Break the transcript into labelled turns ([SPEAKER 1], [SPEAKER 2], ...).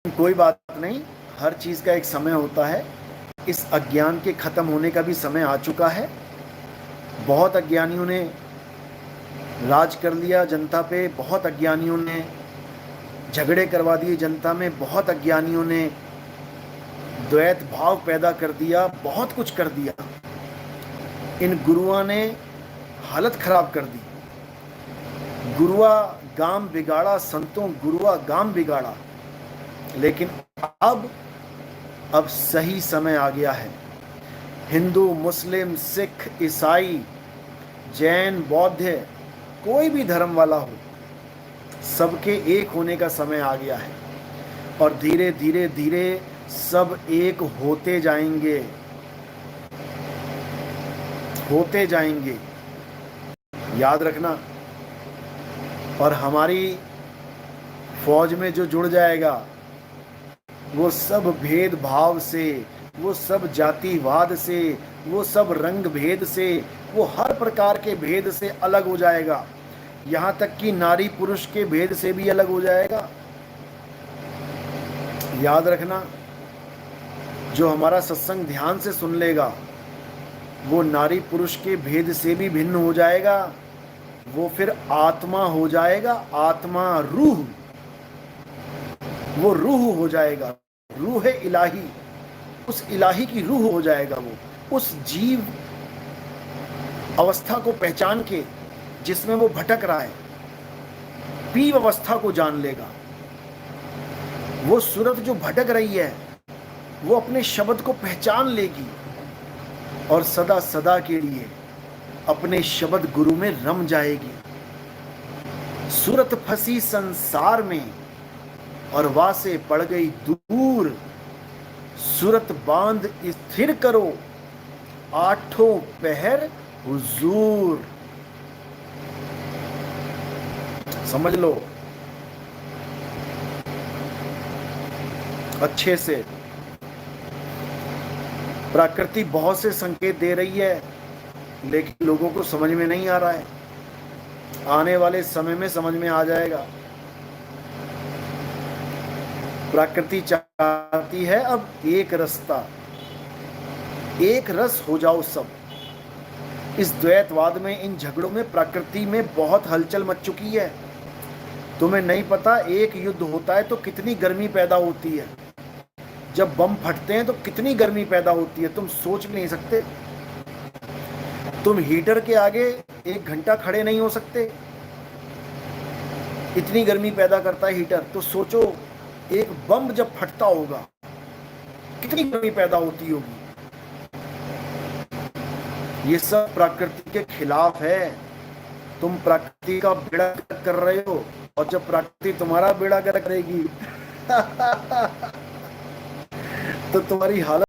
[SPEAKER 1] कोई बात नहीं, हर चीज़ का एक समय होता है। इस अज्ञान के खत्म होने का भी समय आ चुका है। बहुत अज्ञानियों ने राज कर लिया जनता पे, बहुत अज्ञानियों ने झगड़े करवा दिए जनता में, बहुत अज्ञानियों ने द्वैत भाव पैदा कर दिया, बहुत कुछ कर दिया। इन गुरुओं ने हालत खराब कर दी। गुरुआ गाम बिगाड़ा संतों, गुरुआ गाम बिगाड़ा। लेकिन अब सही समय आ गया है। हिंदू, मुस्लिम, सिख, ईसाई, जैन, बौद्ध, कोई भी धर्म वाला हो, सबके एक होने का समय आ गया है। और धीरे धीरे धीरे सब एक होते जाएंगे, होते जाएंगे, याद रखना। और हमारी फौज में जो जुड़ जाएगा, वो सब भेदभाव से, वो सब जातिवाद से, वो सब रंग भेद से, वो हर प्रकार के भेद से अलग हो जाएगा। यहाँ तक कि नारी पुरुष के भेद से भी अलग हो जाएगा। याद रखना, जो हमारा सत्संग ध्यान से सुन लेगा, वो नारी पुरुष के भेद से भी भिन्न हो जाएगा। वो फिर आत्मा हो जाएगा, आत्मा, रूह। वो रूह हो जाएगा, रूह इलाही। उस इलाही की रूह हो जाएगा वो। उस जीव अवस्था को पहचान के जिसमें वो भटक रहा है, पीव अवस्था को जान लेगा। वो सूरत जो भटक रही है, वो अपने शब्द को पहचान लेगी और सदा सदा के लिए अपने शब्द गुरु में रम जाएगी। सूरत फंसी संसार में और वासे पड़ गई दूर। सूरत बांध स्थिर करो, आठों पहर हुजूर। समझ लो अच्छे से। प्रकृति बहुत से संकेत दे रही है, लेकिन लोगों को समझ में नहीं आ रहा है। आने वाले समय में समझ में आ जाएगा। प्रकृति चाहती है अब एक रास्ता, एक रस हो जाओ सब। इस द्वैतवाद में, इन झगड़ों में प्रकृति में बहुत हलचल मच चुकी है। तुम्हें नहीं पता, एक युद्ध होता है तो कितनी गर्मी पैदा होती है। जब बम फटते हैं तो कितनी गर्मी पैदा होती है, तुम सोच भी नहीं सकते। तुम हीटर के आगे 1 घंटा खड़े नहीं हो सकते, इतनी गर्मी पैदा करता है हीटर। तो सोचो, एक बम जब फटता होगा कितनी गर्मी पैदा होती होगी। ये सब प्रकृति के खिलाफ है। तुम प्रकृति का बेड़ा गर्क कर रहे हो, और जब प्रकृति तुम्हारा बेड़ा गर्क करेगी तो तुम्हारी हालत